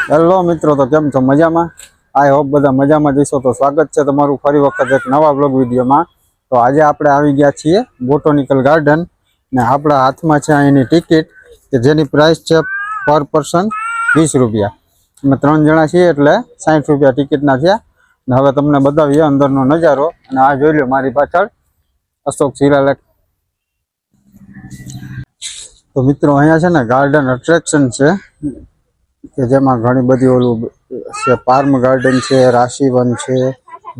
Hello મિત્રો, તો કેમ છો? મજામાં? આઈ હોપ બધા મજામાં જઈશો. તો સ્વાગત છે તમારું ફરી વખત એક નવા બ્લોગ વિડીયોમાં. તો આજે આપણે આવી ગયા છીએ બોટોનિકલ ગાર્ડન ને આપણા હાથમાં છે અહીંની ટિકિટ કે જેની પ્રાઇસ છે પર પર્સન 20 રૂપિયા. અમે 3 જણા છીએ એટલે 60 રૂપિયા ટિકિટના થયા. ને હવે તમને બતાવીએ અંદરનો નજારો. અને આ જોઈ લો મારી પાછળ અશોક શિલાલેખ. તો મિત્રો અહીંયા છે ને ગાર્ડન અટ્રેક્શન છે કે જેમાં ઘણી બધી ઓલું છે, પાર્મ ગાર્ડન છે, રાશિવન છે,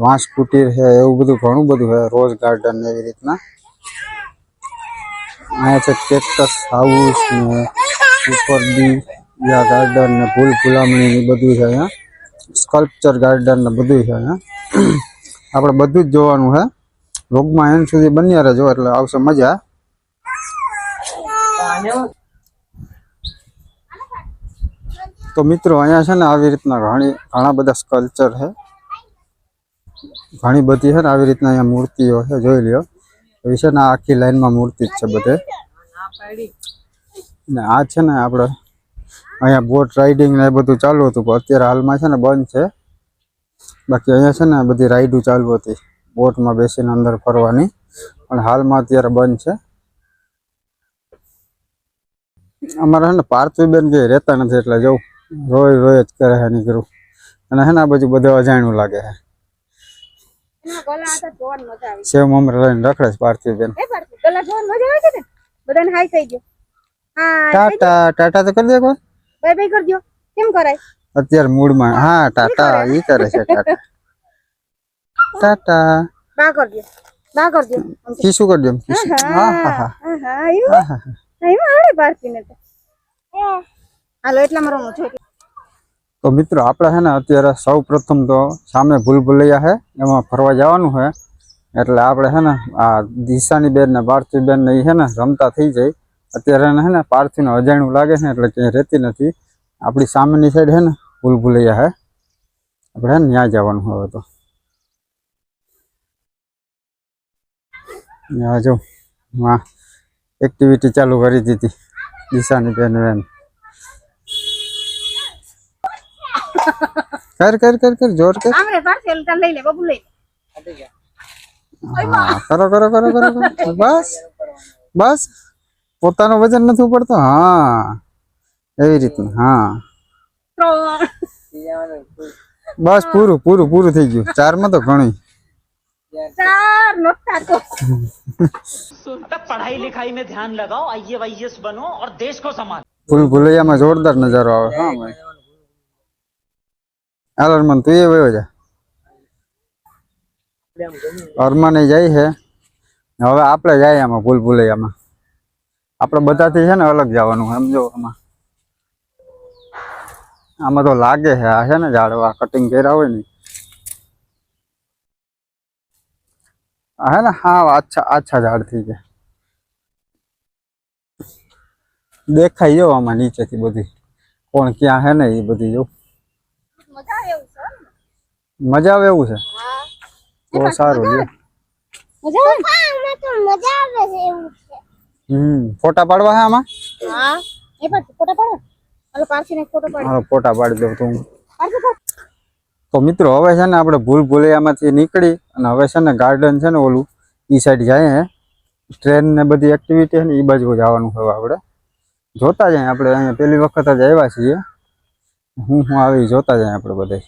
વાંસ કુટીર છે, એવું બધું ઘણું બધું છે, રોઝ ગાર્ડન એવી રીતના. અહીંયા છે કેક્ટસ હાઉસ ને સુપર ડિયા ગાર્ડન ને ફૂલ ફુલામણી ને બધું છે. અહીંયા સ્કલ્પચર ગાર્ડન ને બધું છે. અહીંયા આપણે બધું જ જોવાનું છે. વ્લોગમાં એન્ડ સુધી બન્યા રહેજો એટલે આવશે મજા. તો મિત્રો અહીંયા છે ને આવી રીતના ઘણા બધા સ્કલ્પચર છે, ઘણી બધી છે ને આવી રીતના અહીંયા મૂર્તિઓ છે. જોઈ લ્યો એવી છે ને આખી લાઈનમાં મૂર્તિ જ છે બધે. ને આ છે ને આપણે અહીંયા બોટ રાઇડિંગ ને એ બધું ચાલુ હતું, પણ અત્યારે હાલમાં છે ને બંધ છે. બાકી અહીંયા છે ને બધી રાઈડો ચાલુ હતી બોટમાં બેસીને અંદર ફરવાની, પણ હાલમાં અત્યારે બંધ છે. અમારા છે ને પાર્થિવબેન કે રહેતા નથી એટલે જવું રોય જ કરે છે નીકળું. અને છે ને આ બાજુ બધું અજાણ્યું લાગે છે. સેવ મમરા લઈને રખડે છે પાર્થિવબેન. ટાટા ટાટા તો કરી દે કોઈ. બાય બાય કરજો. કેમ કરાય અત્યારે મૂડમાં? હા ટાટા ઈ કરે છે. ટાટા ટાટા બા કરજો, બા કરજો. કીશું કરજો. હા હા હા હા એમાં આવડે પાર્થિવને તો. હાલો એટલા મારો હું છું. તો મિત્રો આપણે છે ને અત્યારે સૌ પ્રથમ તો સામે ભૂલભુલૈયા છે એમાં ફરવા જવાનું છે. એટલે આપણે છે ને આ દિશાની બેન ને પાર્થિવબેન ને છે ને રમતા થઈ જાય. અત્યારે છે ને પાર્થિવને અજાણ્યું લાગે છે એટલે ક્યાંય રહેતી નથી. આપણી સામેની સાઈડ છે ને ભૂલભુલૈયા છે, આપણે ત્યાં જવાનું હવે. તો ત્યાં જો હા એક્ટિવિટી ચાલુ કરી દીધી દિશાની બેન. કર જોર કર. આમરે પાર્સલ તા લઈ લે બાબુ લઈ લે. હા કરો. બસ પોતાનું વજન નથી પડતો. હા એવી રીતનું. હા બસ પૂરું થઈ ગયું. 4 માં તો ઘણી. 4 નોટા તો पढ़ाई लिखाई में ध्यान लगाओ, आईएएस बनो और देश को संभालो. ભૂલભુલૈયામાં જોરદાર નજારો આવે. હા ભાઈ હાલ અરમાન તું એ વયો જા. અરમાન જાય છે હવે. આપણે જાય આમાં ભૂલભુલૈયામાં. આપણે બધાથી છે ને અલગ જવાનું સમજો. આમાં તો લાગે છે આ છે ને ઝાડવા કટિંગ કર્યા હોય ને આ હે ને. હા આછા ઝાડ થઈ ગયા દેખાય. જો આમાં નીચેથી બધી કોણ ક્યાં હે ને એ બધી જો મજા આવે એવું છે. તો સારું છે. ફોટા પાડવા હે આમાં. હા એ પર ફોટા પાડો. હાલો પાર્થિવને ફોટો પાડ. હા ફોટા પાડી દઉં તું. તો મિત્રો હવે છે ને આપણે ભૂલભુલૈયામાંથી નીકળી અને હવે છે ને ગાર્ડન છે ને ઓલું ઈ સાઈડ જાય હે. ટ્રેન ને બધી એક્ટિવિટી છે ને એ બાજુ જવાનું હવે આપણે જોતા જાય. આપણે અહીંયા પહેલી વખત જ આવ્યા છીએ. હું આવી જોતા જાય આપણે બધા.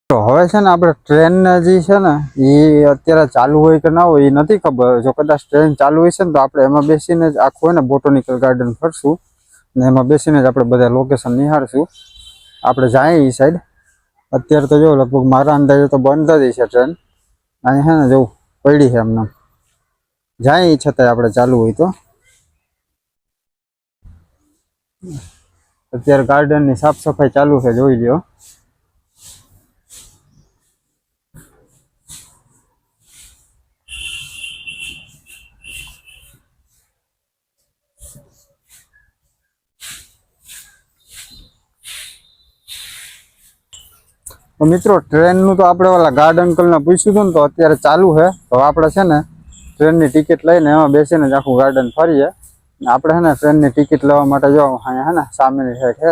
તો હવે છે ને આપણે ટ્રેન જે છે ને એ અત્યારે ચાલુ હોય કે ના હોય એ નથી ખબર. જો કદાચ ટ્રેન ચાલુ હોય છે ને તો આપણે એમાં બેસીને જ આખું હોય ને બોટોનિકલ ગાર્ડન ફરશું ને એમાં બેસીને જ આપણે બધા લોકેશન નિહાળશું. આપણે જાય એ સાઈડ. અત્યારે તો જો લગભગ મારા અંદાજે તો બંધ જ છે ટ્રેન. અહીંયા છે ને જવું પડી છે એમને. જાય એ છતાંય આપણે ચાલુ હોય તો. અત્યારે ગાર્ડનની સાફ સફાઈ ચાલુ છે, જોઈ લ્યો. મિત્રો ટ્રેનનું તો આપણે ઓલા ગાર્ડ અંકલને પૂછ્યું હતું ને તો અત્યારે ચાલુ છે. તો આપણે છે ને ટ્રેનની ટિકિટ લઈને એમાં બેસીને જ આખું ગાર્ડન ફરીએ. આપણે છે ને ટ્રેનની ટિકિટ લેવા માટે જો અહીંયા છે ને સામેની સાઈડ છે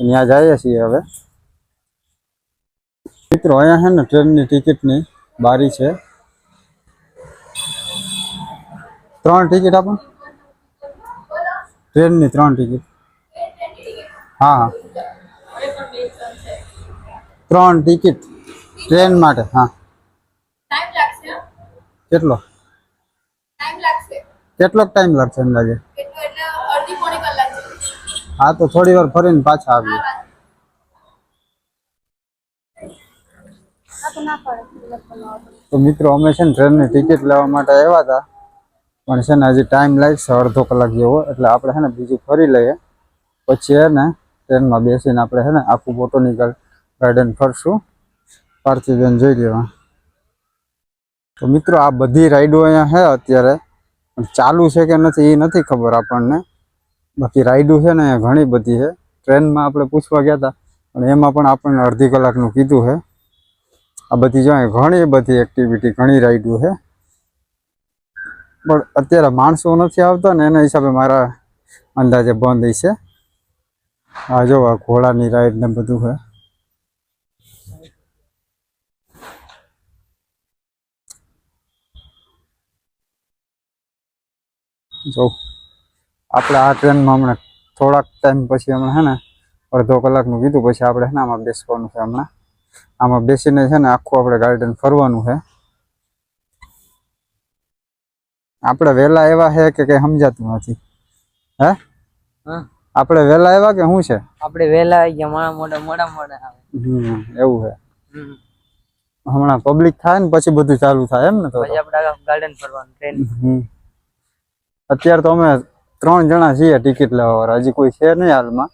ત્યાં જઈએ છીએ હવે મિત્રો. અહીંયા છે ને ટ્રેનની ટિકિટની બારી છે. 3 ટિકિટ આપો. ટ્રેનની 3 ટિકિટ. હા 3 ટિકિટ ટ્રેન માટે. હા કેટલો ટાઈમ લાગશે અંદાજે? હા તો થોડી વાર ફરીને પાછા આવીએ. તો મિત્રો અમે છે ને ટ્રેનની ટિકિટ લેવા માટે આવ્યા હતા, પણ છે ને હજી ટાઈમ લાગશે અડધો કલાક જેવો. એટલે આપણે છે ને બીજું ફરી લઈએ, પછી છે ને ટ્રેનમાં બેસીને આપણે છે ને આખું બોટાનિકલ ગાર્ડન ફરશું. પાર્થિવબેન જોઈ લેવા. તો મિત્રો આ બધી રાઈડો અહીંયા છે અત્યારે, પણ ચાલુ છે કે નથી એ નથી ખબર આપણને. બાકી રાઈડો છે ને અહીંયા ઘણી બધી છે. ટ્રેનમાં આપણે પૂછવા ગયા હતા, પણ એમાં પણ આપણને અડધી કલાકનું કીધું છે. આ બધી જો ઘણી બધી એક્ટિવિટી, ઘણી રાઈડો છે, પણ અત્યારે માણસો નથી આવતા ને એના હિસાબે મારા અંદાજે બંધ છે. આ જો આ ઘોડાની રાઈડ ને બધું છે. જો આપણે આ ટ્રેનમાં હમણાં થોડાક ટાઈમ પછી હમણાં છે ને અડધો કલાકનું કીધું, પછી આપણે છે ને આમાં બેસવાનું છે. હમણાં આમાં બેસીને છે ને આખું આપણે ગાર્ડન ફરવાનું છે. આપણે વહેલા આવ્યા છે કે કઈ સમજાતું નથી. હે આપણે વહેલા આવ્યા કે શું છે? આપણે વહેલા આવી ગયા, મોડા આવે. એવું છે. હમણાં પબ્લિક થાય ને પછી બધું ચાલુ થાય એમ ને? તો પછી આપણે ગાર્ડન ફરવાનું ટ્રેન. અત્યારે તો અમે 3 જણા છીએ ટિકિટ લેવા વાળા, હજી કોઈ છે નહીં હાલમાં.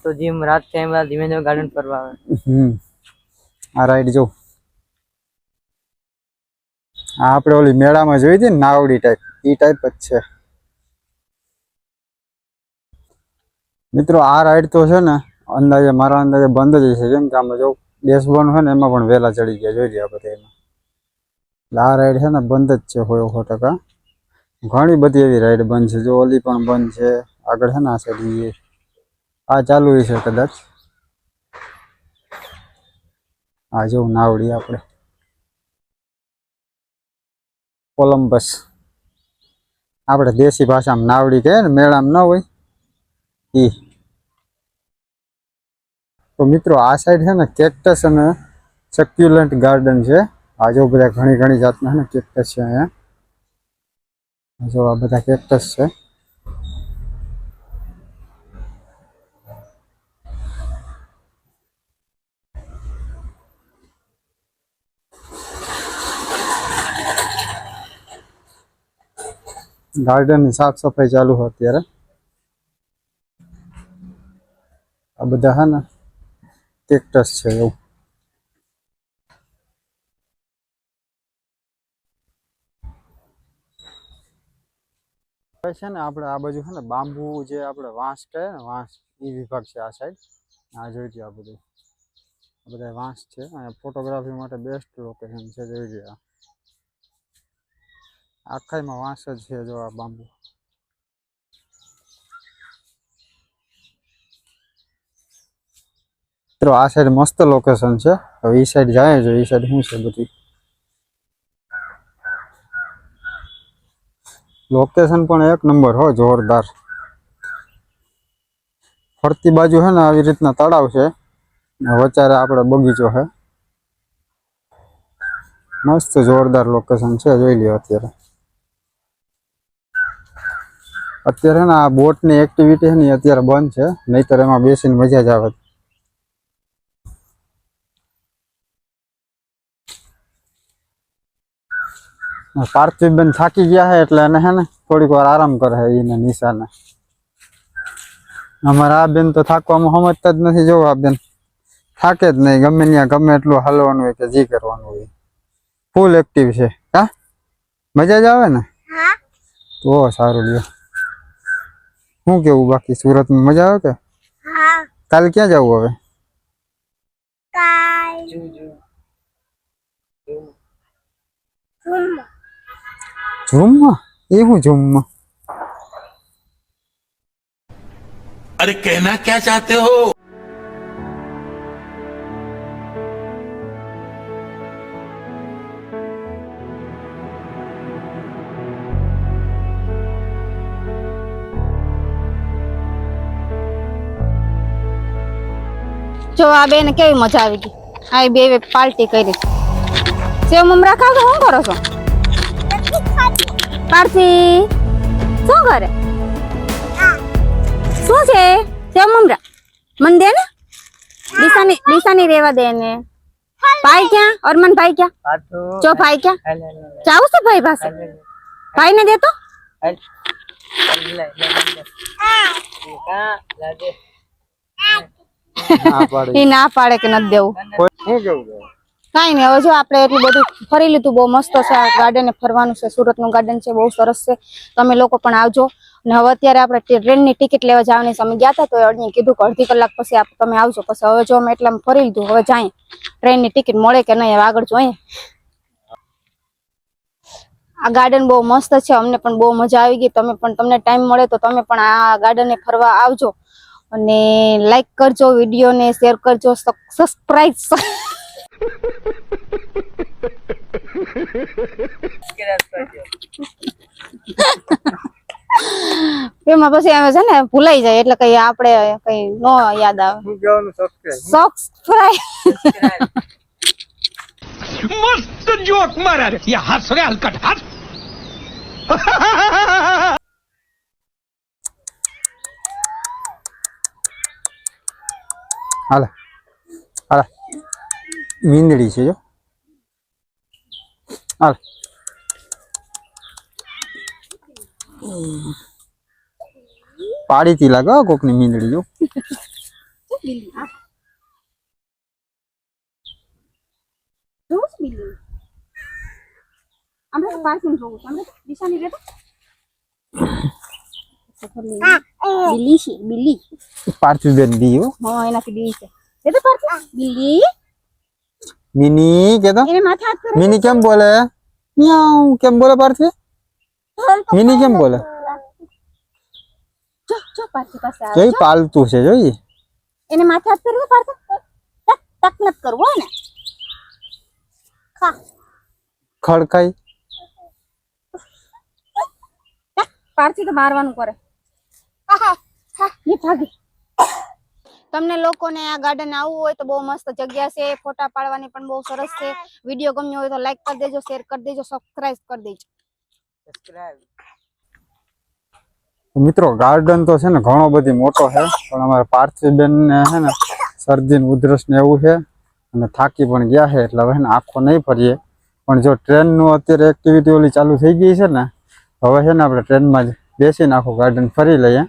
તો જીમ રાત ટાઈમ ધીમે ધીમે ગાર્ડન ફરવા આવે. આ રાઈડ જો આ આપણે ઓલી મેળામાં જોઈ હતી ને નાવડી ટાઈપ, એ ટાઈપ જ છે મિત્રો. આ રાઈડ તો છે ને અંદાજે મારા અંદાજે બંધ જ છે, કેમ કે આમાં જો બેસવાનું છે ને એમાં પણ વહેલા ચડી ગયા જોઈ લે બધા એમાં. એટલે આ રાઈડ છે ને બંધ જ છે 100%. ઘણી બધી એવી રાઈડ બંધ છે. જો ઓલી પણ બંધ છે આગળ છે ને આ સાઈડ. આ ચાલુ છે કદાચ. આ જો નાવડી આપણે કોલમ્બસ, આપણે દેશી ભાષામાં નાવડી કહે ને, મેળામાં ન હોય ઈ. તો મિત્રો આ સાઈડ છે ને કેક્ટસ અને સક્યુલન્ટ ગાર્ડન છે. આ જો બધા ઘણી જાતના છે ને કેક્ટસ છે અહીંયા. જો આ બધા કેક્ટસ છે. ગાર્ડનની સાફ સફાઈ ચાલુ છે અત્યારે. આ બધા છે ને કેક્ટસ છે એવું. છે ને આપણે આ બાજુ છે ને બાંબુ, જે આપણે વાંસ કહે ને, વાંસ એ વિભાગ છે આ સાઈડ. આ જોઈ લો, આ બધા વાંસ છે. અહીંયા ફોટોગ્રાફી માટે બેસ્ટ લોકેશન છે. જોઈ લો આખાઈમાં વાંસ જ છે. જો આ બાંબુ. મિત્રો આ સાઈડ મસ્ત લોકેશન છે. હવે એ સાઈડ જાય છે. એ સાઈડ શું છે બધી લોકેશન પણ એક નંબર હો, જોરદાર. ફરતી બાજુ છે ને આવી રીતના તળાવ છે, વચારે આપણે બગીચો છે. મસ્ત જોરદાર લોકેશન છે. જોઈ લ્યો. અત્યારે ને આ બોટની એક્ટિવિટી છે ને અત્યારે બંધ છે, નહીતર એમાં બેસીને મજા જ આવે. પાર્થિવબેન થાકી ગયા છે એટલે એને છે ને થોડીક વાર આરામ કરે એને નિશાને. અમારા આ બેન તો થાકવામાં સમજતા જ નથી. જો આ બેન થાકે જ નહીં, ગમે ત્યાં ગમે એટલું હાલવાનું હોય કે જે કરવાનું હોય. ફૂલ એક્ટિવ છે. હા મજા જ આવે ને? તો સારું લ્યો. શું કેવું બાકી, સુરતમાં મજા આવે કે? કાલે ક્યાં જવું હવે? ઝૂમમાં? એ શું ઝૂમમાં? अरे कहना क्या चाहते हो? જો આ બેને કેવી મજા આવી ગઈ. આ બે પાર્ટી કરી. સેવ મમરા ખાવ તો શું કરો છો? પાર્થી શું કરે? શું છે? સેવ મમરા મને દે ને. દિશાની રેવા દે ને. ભાઈ ક્યાં? અરમાન ભાઈ ક્યાં? જો ભાઈ ક્યાં? જાવું છે ભાઈ પાસે? ભાઈ ને દે તો. એ ના પાડે કે નથી દેવું. શું કેવું છે? કાઈ નહીં, હવે જો આપણે એટલું બધું ફરી લીધું. બહુ મસ્ત છે આ ગાર્ડન, ફરવાનું છે. સુરતનું ગાર્ડન છે, બહુ સરસ છે. તમે લોકો પણ આવજો. અને હવે અત્યારે આપણે ટ્રેનની ટિકિટ લેવા જવાની છે. અમે ગયા હતા તો અડધી કીધું કે અડધી કલાક પછી તમે આવજો. પછી હવે જો અમે એટલામાં ફરી લીધું. હવે જાય ટ્રેનની ટિકિટ મળે કે નહીં, હવે આગળ જોઈએ. આ ગાર્ડન બહુ મસ્ત છે. અમને પણ બહુ મજા આવી ગઈ. તમને ટાઈમ મળે તો તમે પણ આ ગાર્ડને ફરવા આવજો. અને લાઈક કરજો, વિડીયોને શેર કરજો, સબસ્ક્રાઇબ. એમાં પછી અમે છે ને ભૂલાઈ જાય એટલે કઈ આપણે કઈ નો યાદ આવે. શું કહેવાનું? સબસ્ક્રાઇબ. मस्त जोक मारा रे ये हंस रे हलकट हंस હાલે હાલે મીંદડી છે જો. હાલ પાડીથી લાગે કોકની મીંદડી જો. આપણે પાર્કિંગ જોવું છે. દિશાની રે તો બિલ્લી પાર્થિવ બેન દી હો. હા એનાથી બિલ્લી છે. એ તો પાર્કિંગ બિલ્લી મિની કે તો એને માથે હાથ કરે. મિની કેમ બોલે? મ્યાઉ કેમ બોલે પાર્થિવ? મિની કેમ બોલે? જો પાર્કિંગ પાસે આવે. જોઈ પાલતું છે જોઈ. એને માથે હાથ કરે પાર્કિંગ. ટક નત કરવો ને. ખા ખડકાઈ પાર્થી તો મારવાનું કરે. તમને લોકોને આ ગાર્ડન આવવું હોય તો બહુ મસ્ત જગ્યા છે. ફોટા પાડવાની પણ બહુ સરસ છે. વિડીયો ગમ્યો હોય તો લાઈક કરી દેજો, શેર કરી દેજો, સબસ્ક્રાઇબ કરી દેજો. મિત્રો ગાર્ડન તો છે ને ઘણો બધી મોટો છે, પણ અમારા પાર્થિવબેન ને છે ને શરદી ને ઉધરસ ને એવું છે અને થાકી પણ ગયા છે એટલે હવે ને આખો નહીં ફરીએ. પણ જો ટ્રેન નું અત્યારે એક્ટિવિટી ઓલી ચાલુ થઈ ગઈ છે ને, હવે છે ને આપણે ટ્રેનમાં જ બેસીને આખું ગાર્ડન ફરી લઈએ.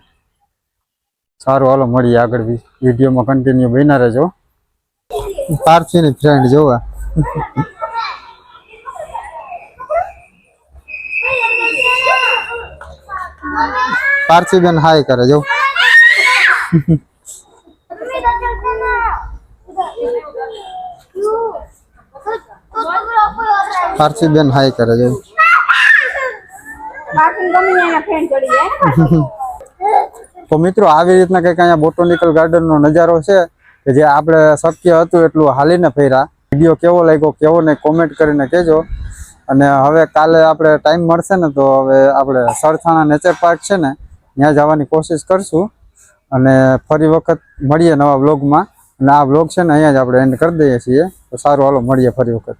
સારું હાલો મળીએ આગળ વિડીયોમાં કન્ટિન્યુ બન્યા રહેજો. પાર્થિવની ફ્રેન્ડ જોવા પાર્થિવબેન હાય કરે જો. પાર્થિવબેન હાય કરે જો. તો મિત્રો આવી રીતના કંઈક અહીંયા બોટોનિકલ ગાર્ડન નો નજારો છે કે જે આપણે શક્ય હતું એટલું હાલીને ફર્યા. વિડીયો કેવો લાગ્યો કેવો નહીં કોમેન્ટ કરીને કહેજો. અને હવે કાલે આપણે ટાઈમ મળશે ને તો હવે આપણે સરથાણા નેચર પાર્ક છે ને ત્યાં જવાની કોશિશ કરશું. અને ફરી વખત મળીએ નવા વ્લોગમાં. અને આ વ્લોગ છે ને અહીંયા જ આપણે એન્ડ કરી દઈએ છીએ. તો સારું હાલો મળીએ ફરી વખત.